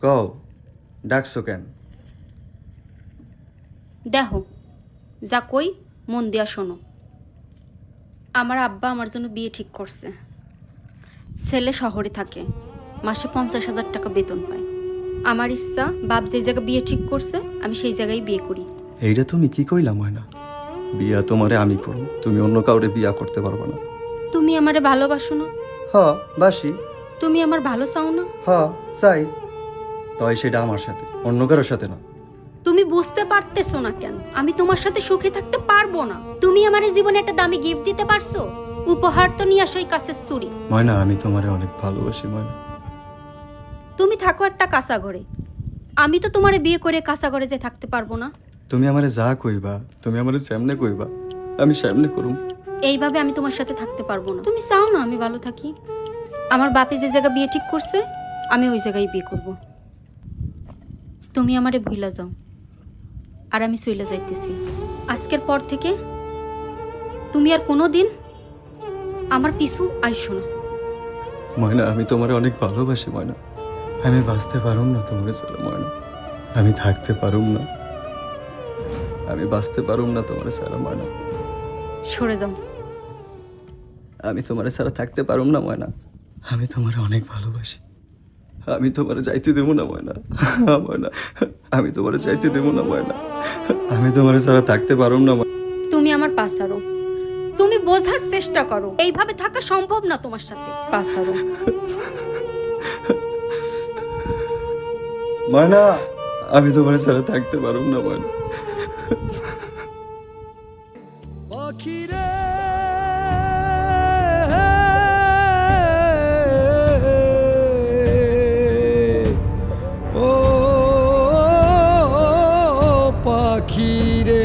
কও ডাকছো কেন? দেখো, যা কই মন দিয়া শোনো। আমার আব্বা আমার জন্য বিয়ে ঠিক করছে। ছেলে শহরে থাকে, মাসে 50,000 টাকা বেতন পায়। আমার ইচ্ছা, বাপ যে জায়গায় বিয়ে ঠিক করছে আমি সেই জায়গায় বিয়ে করি। এইটা তুমি কি কইলা ময়না? বিয়া তোমারে আমি করব, তুমি অন্য কাউরে বিয়া করতে পারবে না। তুমি আমারে ভালোবাসো না? হ বাসি। তুমি আমার ভালো চাও না? হ চাই। তাই সেটা আমার সাথে, অন্য কারোর সাথে না। তুমি বুঝতে পারতেছো না কেন? আমি তোমার সাথে সুখে থাকতে পারবো না। তুমি আমার জীবনে একটা দামি গিফট দিতে পারছো? উপহার তো নিয়ে আসো এই কাছের চুরি। ময়না আমি তোমারে অনেক ভালোবাসি ময়না। তুমি থাকো একটা কাঁচা ঘরে, আমি তো তোমারে বিয়ে করে কাঁচা ঘরে যে থাকতে পারবো না। তুমি আমারে যা কইবা, তুমি আমারে সামনে কইবা, আমি সামনে করুম। এইভাবে আমি তোমার সাথে থাকতে পারবো না। তুমি চাও না আমি ভালো থাকি? আমার বাপে যে জায়গা বিয়ে ঠিক করছে আমি ওই জায়গায় বিয়ে করব। তুমি আমারে ভুইলা যাও, আর আমি চইলা যাইতেছি। আজকের পর থেকে তুমি আর কোনো দিন আমার পিছু আইসো না। ময়না আমি তোমারে অনেক ভালোবাসি ময়না। আমি বাঁচতে পারুম না তোমার ছাড়া ময়না। আমি থাকতে পারুম না, আমি বাঁচতে পারুম না তোমার ছাড়া ময়না। সরে যাও। আমি তোমার ছাড়া থাকতে পারুম না ময়না। আমি তোমার অনেক ভালোবাসি। আমি তোমার যাইতে দেবো না ময়না। ময়না আমি তোমার যাইতে দেবো না ময়না। আমি তোমার ছাড়া থাকতে পারুম না ময়না। তুমি আমার পাসারো, তুমি বোঝার চেষ্টা করো। এইভাবে থাকা সম্ভব না তোমার সাথে। পাসারো। ময়না আমি তোমার ছাড়া থাকতে পারুম না ময়না। পাখিরে ও পাখিরে